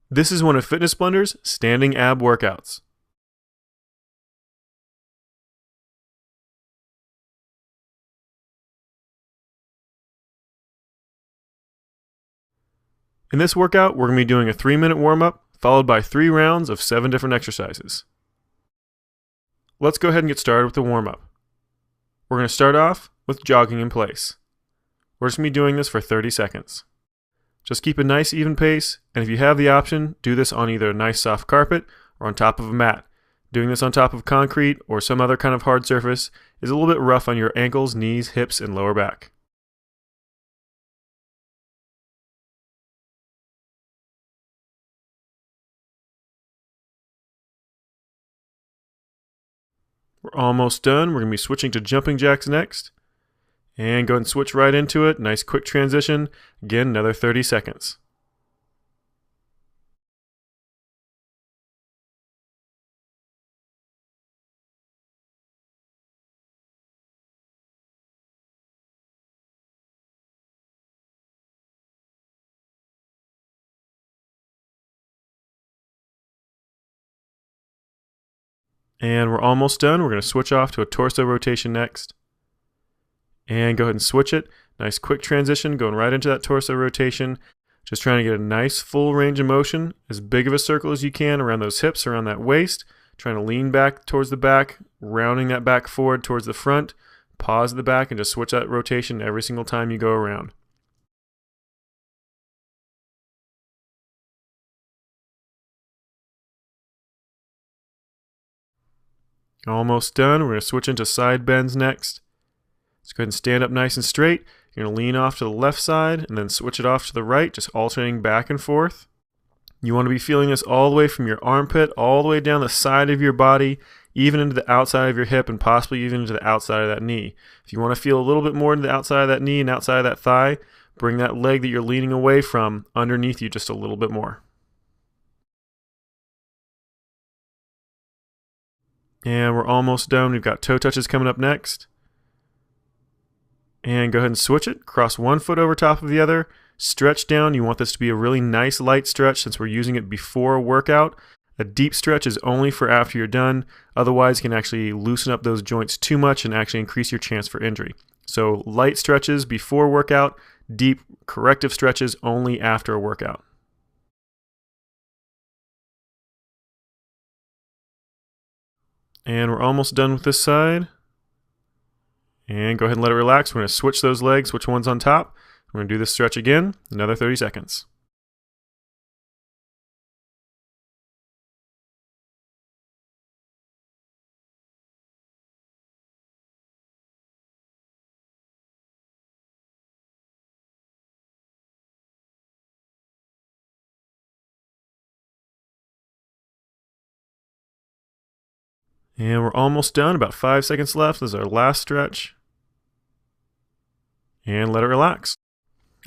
This is one of Fitness Blender's standing ab workouts. In this workout, we're going to be doing a 3-minute warm-up followed by 3 rounds of 7 different exercises. Let's go ahead and get started with the warm-up. We're going to start off with jogging in place. We're just going to be doing this for 30 seconds. Just keep a nice even pace, and if you have the option, do this on either a nice soft carpet or on top of a mat. Doing this on top of concrete or some other kind of hard surface is a little bit rough on your ankles, knees, hips, and lower back. We're almost done. We're going to be switching to jumping jacks next. And go ahead and switch right into it. Nice quick transition. Again, another 30 seconds. And we're almost done. We're going to switch off to a torso rotation next. And go ahead and switch it. Nice quick transition, going right into that torso rotation. Just trying to get a nice full range of motion, as big of a circle as you can around those hips, around that waist. Trying to lean back towards the back, rounding that back forward towards the front. Pause at the back and just switch that rotation every single time you go around. Almost done. We're going to switch into side bends next. Let's go ahead and stand up nice and straight. You're going to lean off to the left side and then switch it off to the right, just alternating back and forth. You want to be feeling this all the way from your armpit, all the way down the side of your body, even into the outside of your hip and possibly even into the outside of that knee. If you want to feel a little bit more into the outside of that knee and outside of that thigh, bring that leg that you're leaning away from underneath you just a little bit more. And we're almost done. We've got toe touches coming up next. And go ahead and switch it. Cross one foot over top of the other. Stretch down. You want this to be a really nice light stretch since we're using it before a workout. A deep stretch is only for after you're done. Otherwise, you can actually loosen up those joints too much and actually increase your chance for injury. So light stretches before workout, deep corrective stretches only after a workout. And we're almost done with this side. And go ahead and let it relax. We're going to switch those legs, which one's on top. We're going to do this stretch again, another 30 seconds. And we're almost done, about 5 seconds left. This is our last stretch. And let it relax.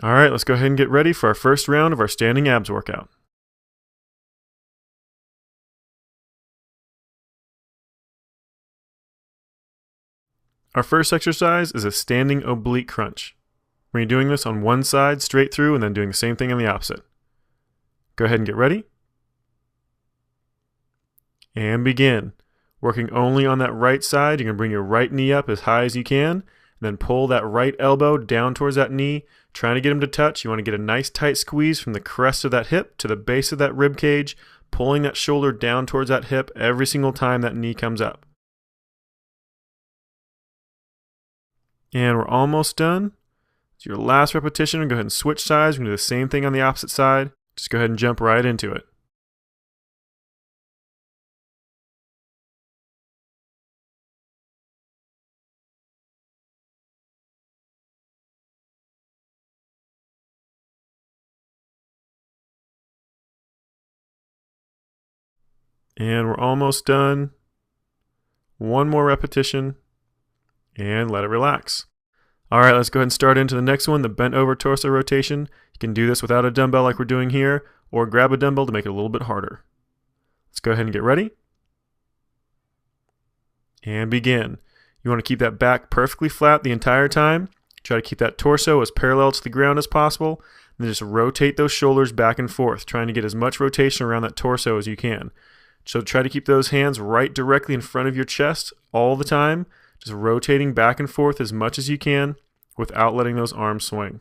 All right, let's go ahead and get ready for our first round of our standing abs workout. Our first exercise is a standing oblique crunch. We're going to be doing this on one side straight through and then doing the same thing on the opposite. Go ahead and get ready. And begin. Working only on that right side, you're going to bring your right knee up as high as you can, and then pull that right elbow down towards that knee, trying to get them to touch. You want to get a nice tight squeeze from the crest of that hip to the base of that rib cage, pulling that shoulder down towards that hip every single time that knee comes up. And we're almost done. It's your last repetition. Go ahead and switch sides. We're going to do the same thing on the opposite side. Just go ahead and jump right into it. And we're almost done. One more repetition. And let it relax. All right, let's go ahead and start into the next one, the bent over torso rotation. You can do this without a dumbbell like we're doing here, or grab a dumbbell to make it a little bit harder. Let's go ahead and get ready. And begin. You want to keep that back perfectly flat the entire time. Try to keep that torso as parallel to the ground as possible. then just rotate those shoulders back and forth, trying to get as much rotation around that torso as you can. So try to keep those hands right directly in front of your chest all the time, just rotating back and forth as much as you can without letting those arms swing.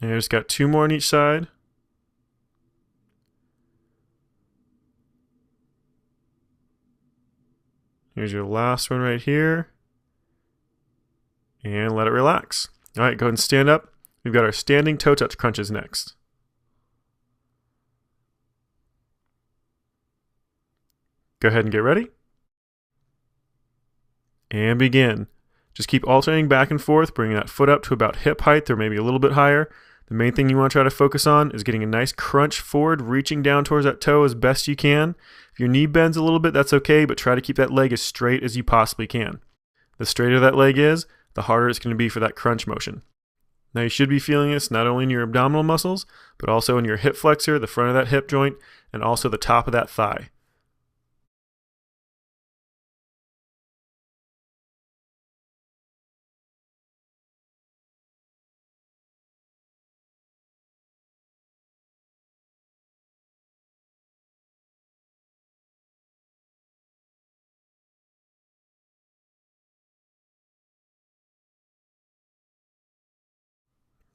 And you just got 2 more on each side. Here's your last one right here. And let it relax. All right, go ahead and stand up. We've got our standing toe touch crunches next. Go ahead and get ready. And begin. Just keep alternating back and forth, bringing that foot up to about hip height or maybe a little bit higher. The main thing you want to try to focus on is getting a nice crunch forward, reaching down towards that toe as best you can. If your knee bends a little bit, that's okay, but try to keep that leg as straight as you possibly can. The straighter that leg is, the harder it's going to be for that crunch motion. Now you should be feeling this not only in your abdominal muscles, but also in your hip flexor, the front of that hip joint, and also the top of that thigh.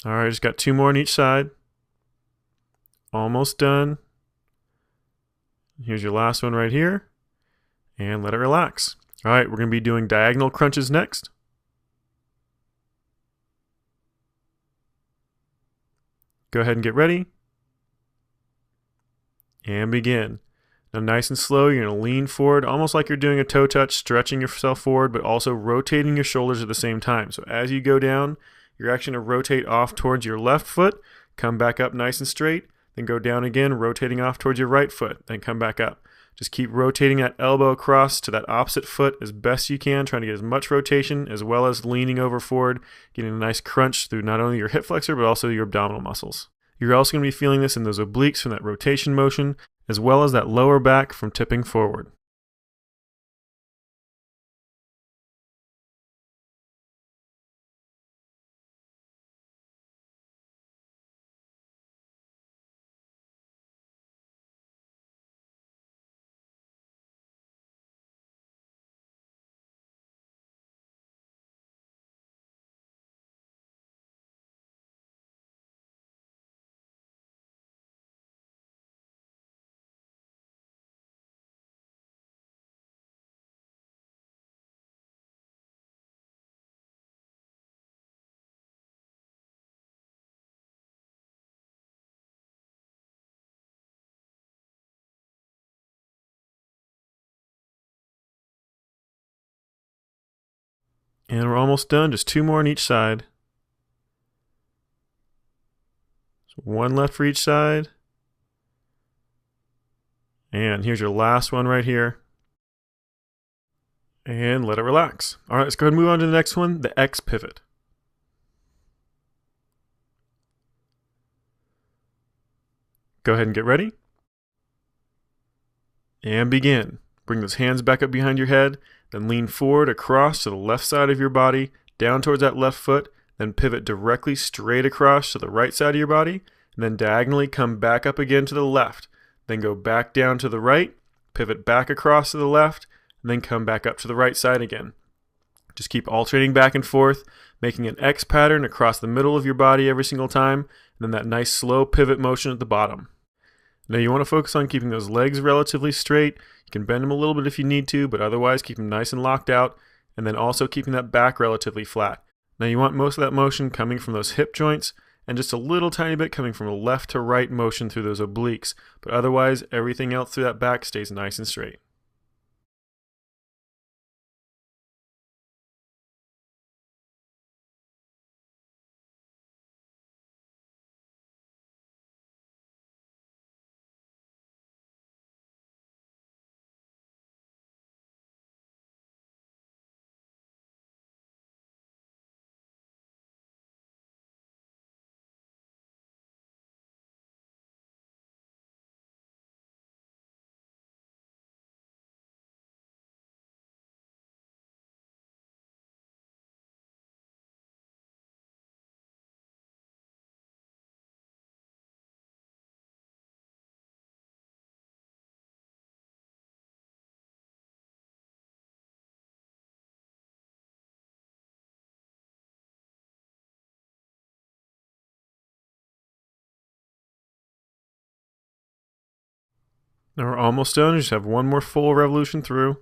All right, just got 2 more on each side. Almost done. Here's your last one right here. And let it relax. All right, we're going to be doing diagonal crunches next. Go ahead and get ready. And begin. Now nice and slow, you're going to lean forward, almost like you're doing a toe touch, stretching yourself forward, but also rotating your shoulders at the same time. So as you go down, you're actually going to rotate off towards your left foot, come back up nice and straight, then go down again, rotating off towards your right foot, then come back up. Just keep rotating that elbow across to that opposite foot as best you can, trying to get as much rotation as well as leaning over forward, getting a nice crunch through not only your hip flexor but also your abdominal muscles. You're also going to be feeling this in those obliques from that rotation motion, as well as that lower back from tipping forward. And we're almost done, just 2 more on each side. So 1 left for each side. And here's your last one right here. And let it relax. All right, let's go ahead and move on to the next one, the X pivot. Go ahead and get ready. And begin. Bring those hands back up behind your head, then lean forward across to the left side of your body, down towards that left foot, then pivot directly straight across to the right side of your body, and then diagonally come back up again to the left. Then go back down to the right, pivot back across to the left, and then come back up to the right side again. Just keep alternating back and forth, making an X pattern across the middle of your body every single time, and then that nice slow pivot motion at the bottom. Now you want to focus on keeping those legs relatively straight. You can bend them a little bit if you need to, but otherwise keep them nice and locked out and then also keeping that back relatively flat. Now you want most of that motion coming from those hip joints and just a little tiny bit coming from a left to right motion through those obliques, but otherwise everything else through that back stays nice and straight. Now we're almost done. Just have one more full revolution through.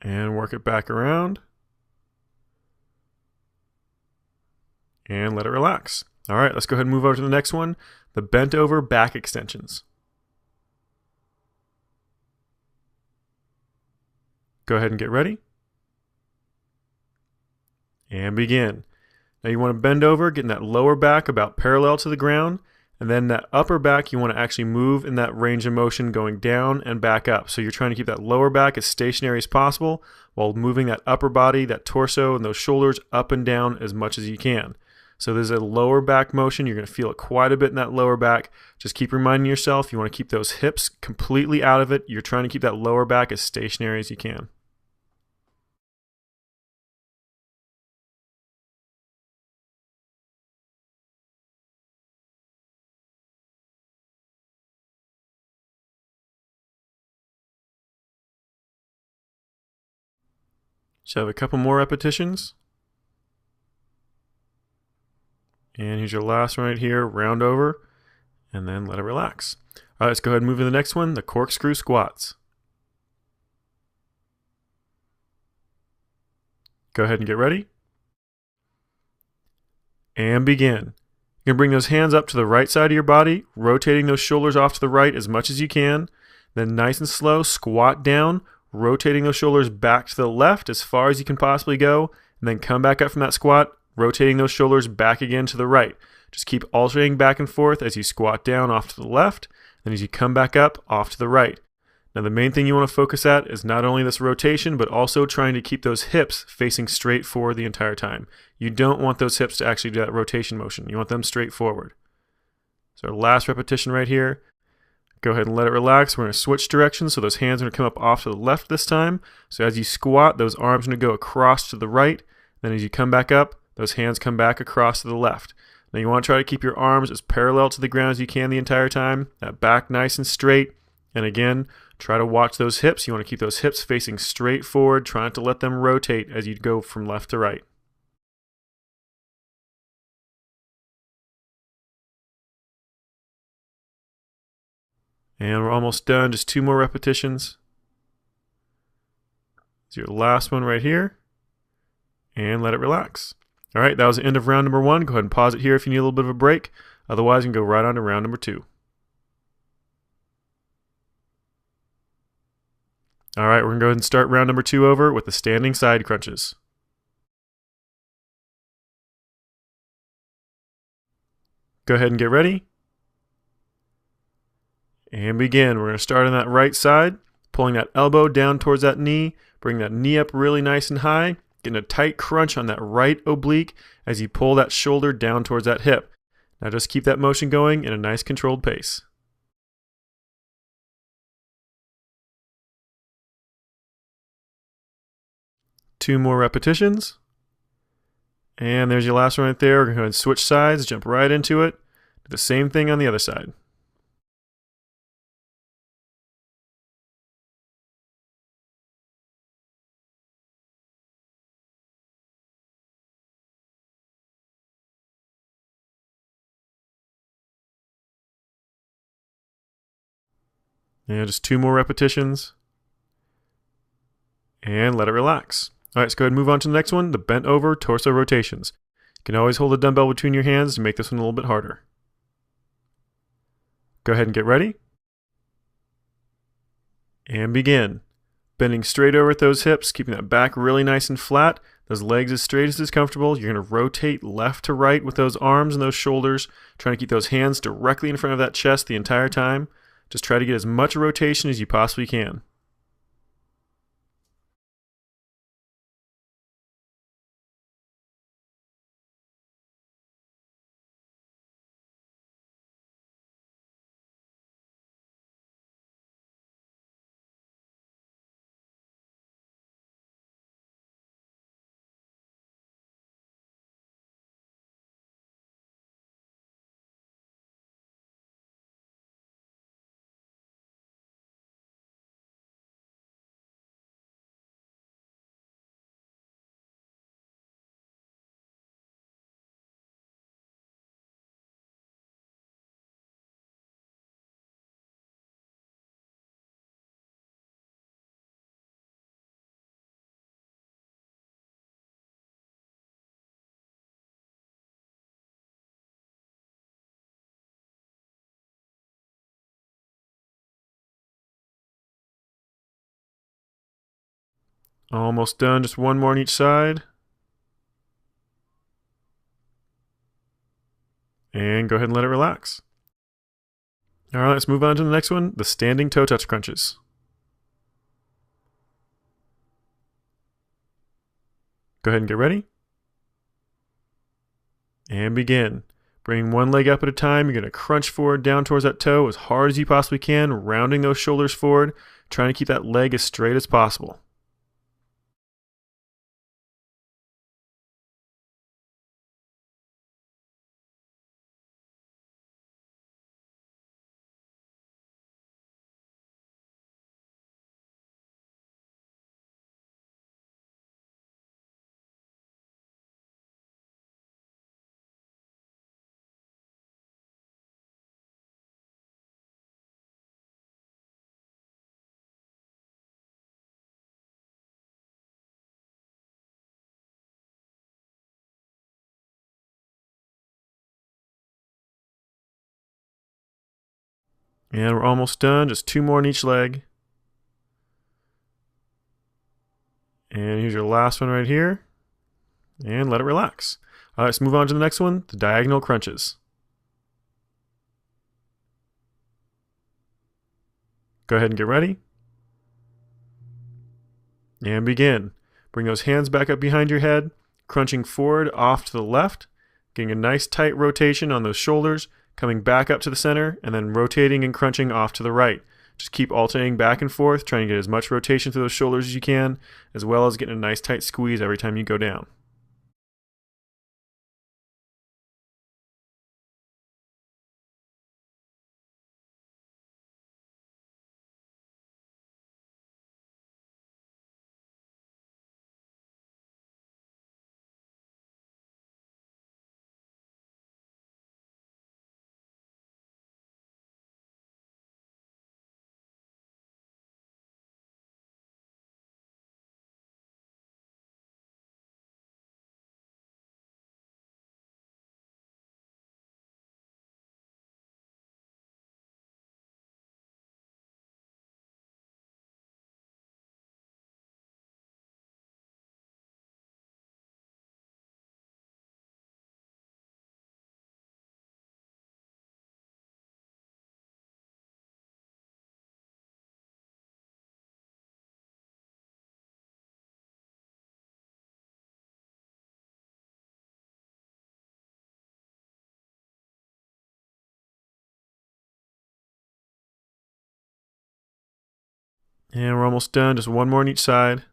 And work it back around. And let it relax. All right, let's go ahead and move over to the next one, the bent over back extensions. Go ahead and get ready. And begin. Now you want to bend over, getting that lower back about parallel to the ground, and then that upper back you want to actually move in that range of motion going down and back up. So you're trying to keep that lower back as stationary as possible while moving that upper body, that torso, and those shoulders up and down as much as you can. So there's a lower back motion. You're going to feel it quite a bit in that lower back. Just keep reminding yourself you want to keep those hips completely out of it. You're trying to keep that lower back as stationary as you can. So have a couple more repetitions. And here's your last one right here, round over, and then let it relax. All right, let's go ahead and move to the next one, the corkscrew squats. Go ahead and get ready. And begin. You're going to bring those hands up to the right side of your body, rotating those shoulders off to the right as much as you can. Then nice and slow, squat down, rotating those shoulders back to the left as far as you can possibly go, and then come back up from that squat, rotating those shoulders back again to the right. Just keep alternating back and forth as you squat down off to the left, then as you come back up off to the right. Now the main thing you want to focus at is not only this rotation, but also trying to keep those hips facing straight forward the entire time. You don't want those hips to actually do that rotation motion. You want them straight forward. So our last repetition right here. Go ahead and let it relax. We're going to switch directions, so those hands are going to come up off to the left this time. So as you squat, those arms are going to go across to the right. Then as you come back up, those hands come back across to the left. Now you want to try to keep your arms as parallel to the ground as you can the entire time. That back nice and straight. And again, try to watch those hips. You want to keep those hips facing straight forward. Try not to let them rotate as you go from left to right. And we're almost done. Just two more repetitions. It's your last one right here. And let it relax. All right, that was the end of round number one. Go ahead and pause it here if you need a little bit of a break. Otherwise, you can go right on to round number two. All right, we're going to go ahead and start round number two over with the standing side crunches. Go ahead and get ready. And begin. We're going to start on that right side, pulling that elbow down towards that knee, bring that knee up really nice and high, getting a tight crunch on that right oblique as you pull that shoulder down towards that hip. Now just keep that motion going in a nice controlled pace. Two more repetitions. And there's your last one right there. We're going to go ahead and switch sides, jump right into it. Do the same thing on the other side. And just two more repetitions. and let it relax. All right, let's go ahead and move on to the next one, the bent over torso rotations. You can always hold a dumbbell between your hands to make this one a little bit harder. Go ahead and get ready. And begin. Bending straight over at those hips, keeping that back really nice and flat, those legs as straight as is comfortable. You're going to rotate left to right with those arms and those shoulders, trying to keep those hands directly in front of that chest the entire time. Just try to get as much rotation as you possibly can. Almost done, just one more on each side. And go ahead and let it relax. All right, let's move on to the next one, the standing toe touch crunches. Go ahead and get ready. And begin. Bring one leg up at a time. You're going to crunch forward down towards that toe as hard as you possibly can, rounding those shoulders forward, trying to keep that leg as straight as possible. And we're almost done, just two more on each leg. And here's your last one right here. And let it relax. All right, let's move on to the next one, the diagonal crunches. Go ahead and get ready. And begin. Bring those hands back up behind your head, crunching forward off to the left, getting a nice tight rotation on those shoulders, coming back up to the center, and then rotating and crunching off to the right. Just keep alternating back and forth, trying to get as much rotation through those shoulders as you can, as well as getting a nice tight squeeze every time you go down. And we're almost done, just one more on each side.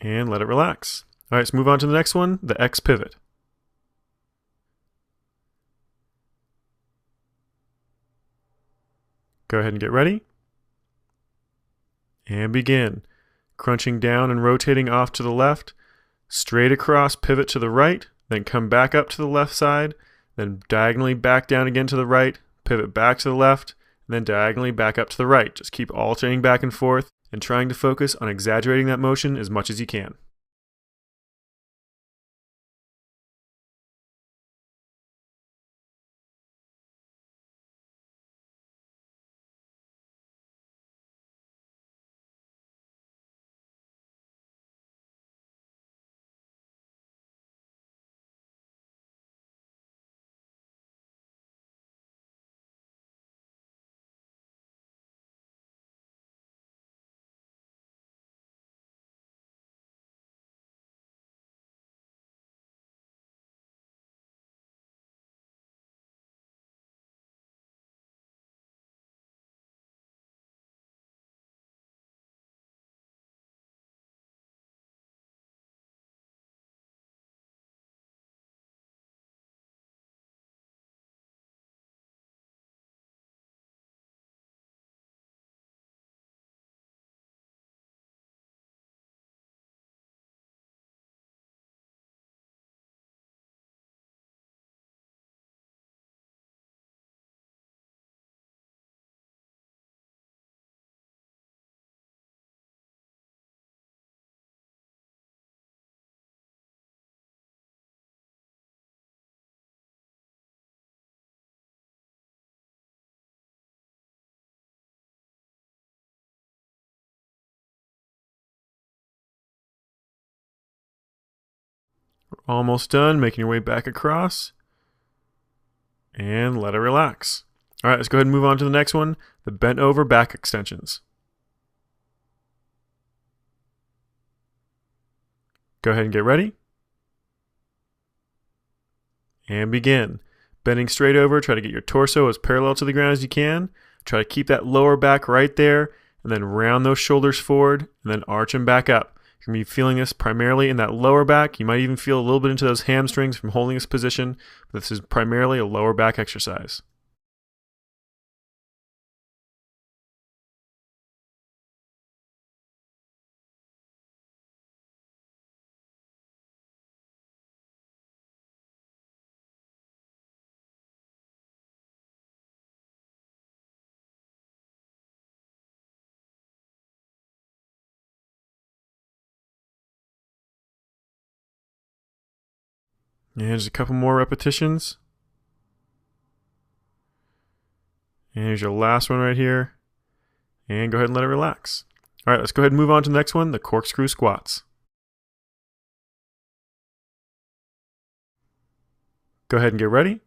And let it relax. All right, let's move on to the next one, the X pivot. Go ahead and get ready. And begin. Crunching down and rotating off to the left, straight across, pivot to the right, then come back up to the left side, then diagonally back down again to the right, pivot back to the left, and then diagonally back up to the right. Just keep alternating back and forth and trying to focus on exaggerating that motion as much as you can. We're almost done, making your way back across. And let it relax. All right, let's go ahead and move on to the next one, the bent over back extensions. Go ahead and get ready. And begin. Bending straight over, try to get your torso as parallel to the ground as you can. Try to keep that lower back right there, and then round those shoulders forward, and then arch them back up. You're going to be feeling this primarily in that lower back. You might even feel a little bit into those hamstrings from holding this position, but this is primarily a lower back exercise. And just a couple more repetitions. And here's your last one right here. And go ahead and let it relax. All right, let's go ahead and move on to the next one, the corkscrew squats. Go ahead and get ready.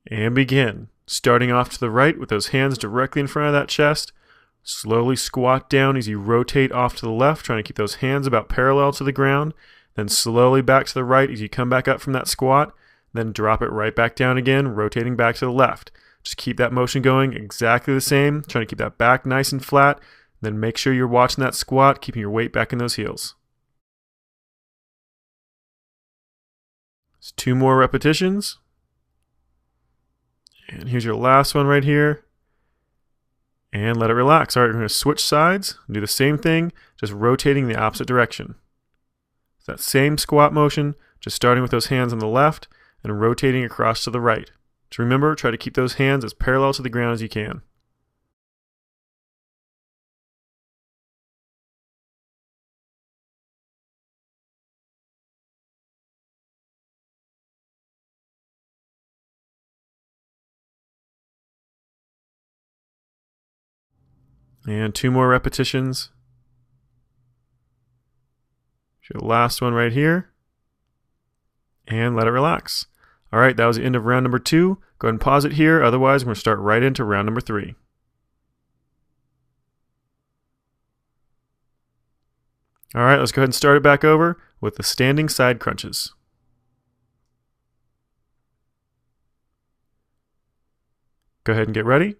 And begin. Starting off to the right with those hands directly in front of that chest. Slowly squat down as you rotate off to the left, trying to keep those hands about parallel to the ground. Then slowly back to the right as you come back up from that squat. Then drop it right back down again, rotating back to the left. Just keep that motion going exactly the same, trying to keep that back nice and flat. Then make sure you're watching that squat, keeping your weight back in those heels. Just 2 more repetitions. And here's your last one right here. And let it relax. All right, we're going to switch sides, do the same thing, just rotating the opposite direction. That same squat motion, just starting with those hands on the left and rotating across to the right. So remember, try to keep those hands as parallel to the ground as you can. And 2 more repetitions. Your last one right here. And let it relax. All right, that was the end of round number 2. Go ahead and pause it here. Otherwise, we're going to start right into round number 3. All right, let's go ahead and start it back over with the standing side crunches. Go ahead and get ready.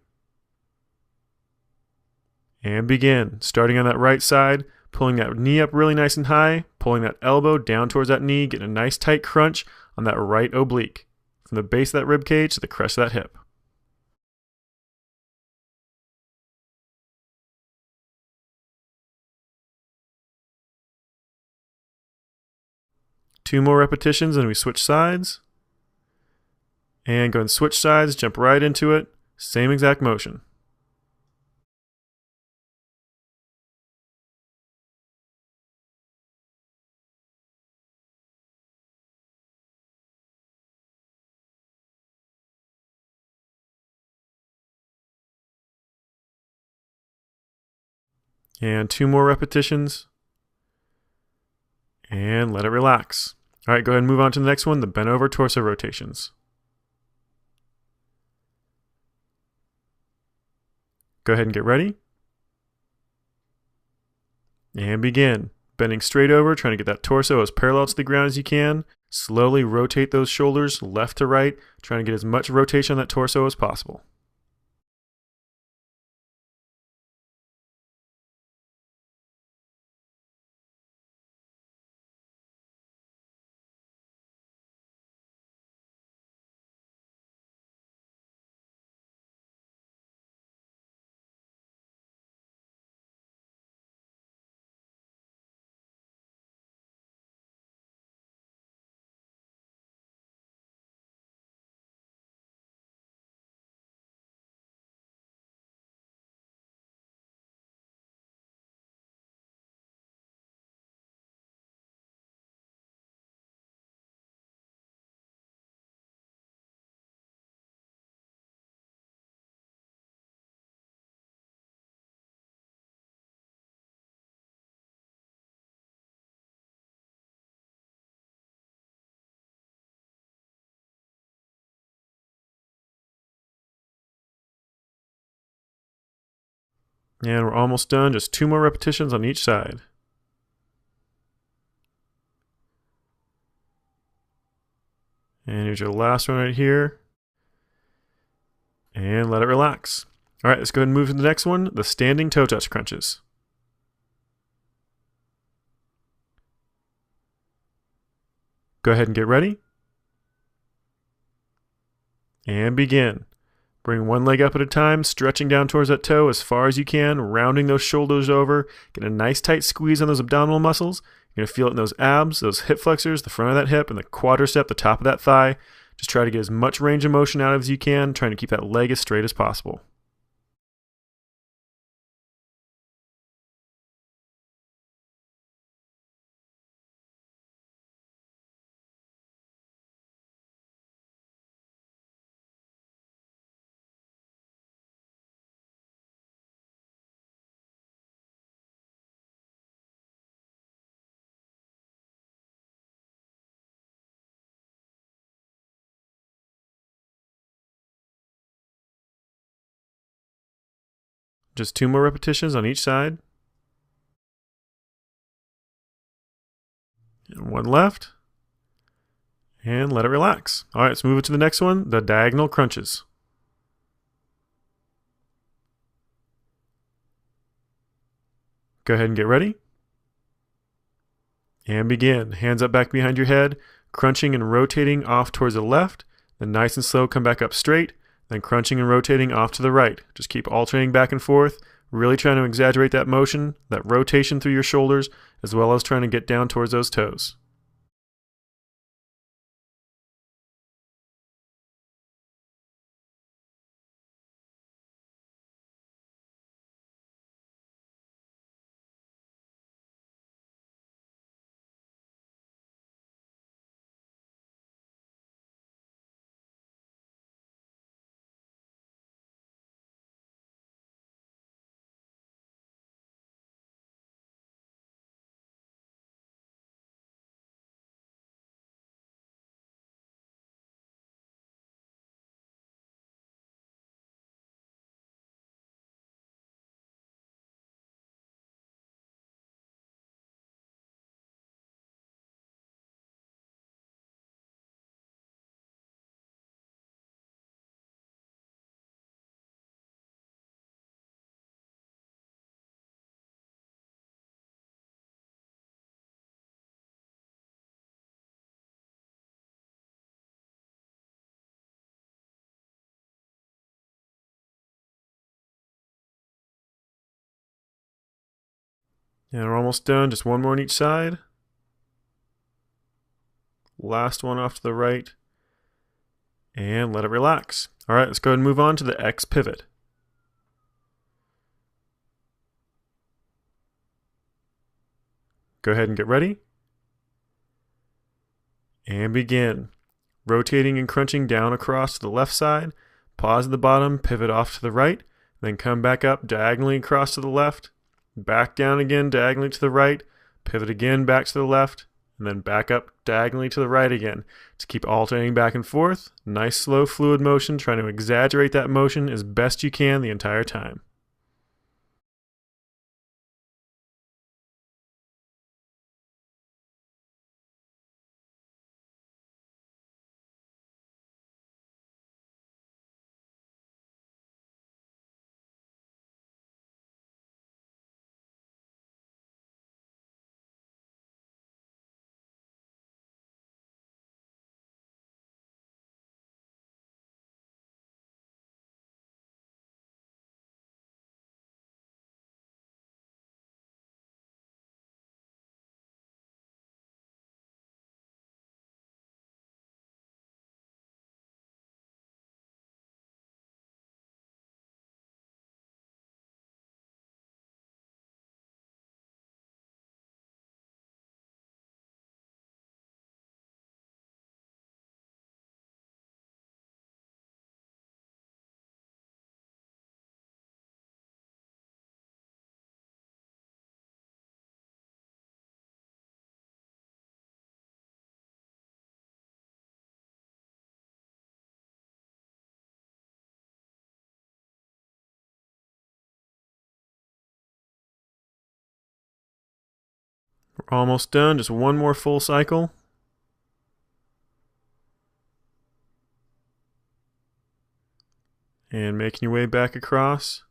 And begin. Starting on that right side, pulling that knee up really nice and high, pulling that elbow down towards that knee, getting a nice tight crunch on that right oblique, from the base of that rib cage to the crest of that hip. Two more repetitions and we switch sides. And go ahead and switch sides, jump right into it. Same exact motion. And 2 more repetitions. And let it relax. All right, go ahead and move on to the next one, the bent over torso rotations. Go ahead and get ready. And begin. Bending straight over, trying to get that torso as parallel to the ground as you can. Slowly rotate those shoulders left to right, trying to get as much rotation on that torso as possible. And we're almost done, just 2 more repetitions on each side. And here's your last one right here. And let it relax. All right, let's go ahead and move to the next one, the standing toe touch crunches. Go ahead and get ready. And begin. Bring one leg up at a time, stretching down towards that toe as far as you can, rounding those shoulders over. Get a nice tight squeeze on those abdominal muscles. You're going to feel it in those abs, those hip flexors, the front of that hip, and the quadricep, the top of that thigh. Just try to get as much range of motion out of as you can, trying to keep that leg as straight as possible. Just 2 more repetitions on each side. And 1 left. And let it relax. All right, let's move it to the next one, the diagonal crunches. Go ahead and get ready. And begin. Hands up back behind your head, crunching and rotating off towards the left, then nice and slow come back up straight, then crunching and rotating off to the right. Just keep alternating back and forth, really trying to exaggerate that motion, that rotation through your shoulders, as well as trying to get down towards those toes. And we're almost done, just 1 more on each side. Last one off to the right. and let it relax. All right, let's go ahead and move on to the X pivot. Go ahead and get ready. And begin. Rotating and crunching down across to the left side, pause at the bottom, pivot off to the right, then come back up diagonally across to the left, back down again diagonally to the right, pivot again back to the left, and then back up diagonally to the right again. To keep alternating back and forth, nice slow fluid motion, trying to exaggerate that motion as best you can the entire time. We're almost done, just one more full cycle. And making your way back across.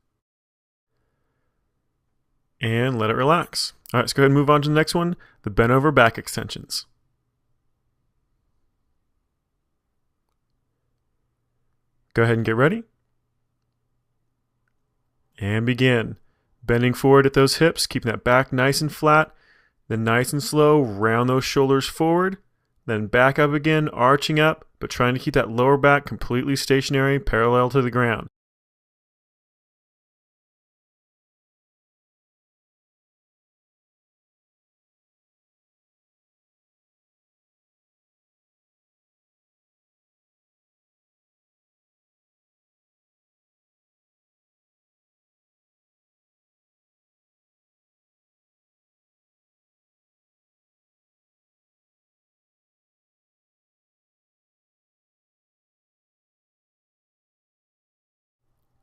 And let it relax. All right, let's go ahead and move on to the next one, the bent over back extensions. Go ahead and get ready. And begin. Bending forward at those hips, keeping that back nice and flat. Then nice and slow, round those shoulders forward. Then back up again, arching up, but trying to keep that lower back completely stationary, parallel to the ground.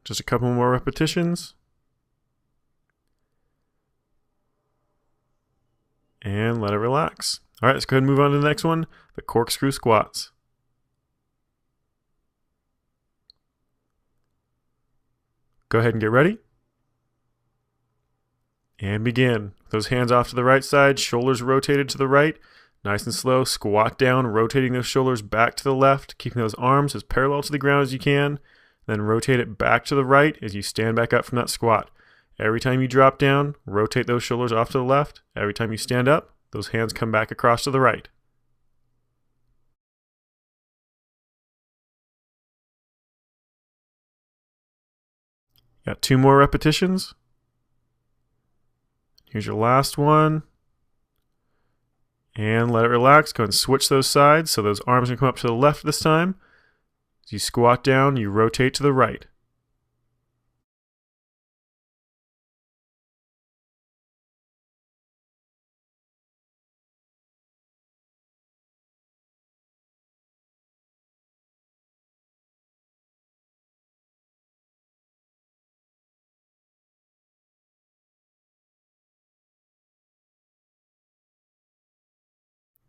Just a couple more repetitions. And let it relax. All right, let's go ahead and move on to the next one, the corkscrew squats. Go ahead and get ready. And begin. Those hands off to the right side, shoulders rotated to the right. Nice and slow, squat down, rotating those shoulders back to the left, keeping those arms as parallel to the ground as you can. Then rotate it back to the right as you stand back up from that squat. Every time you drop down, rotate those shoulders off to the left. Every time you stand up, those hands come back across to the right. Got 2 more repetitions. Here's your last one. And let it relax. Go ahead and switch those sides so those arms can come up to the left this time. As you squat down, you rotate to the right.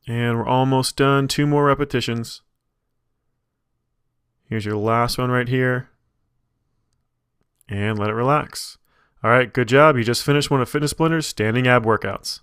And we're almost done. 2 more repetitions. Here's your last one right here. And let it relax. All right, good job. You just finished one of Fitness Blender's standing ab workouts.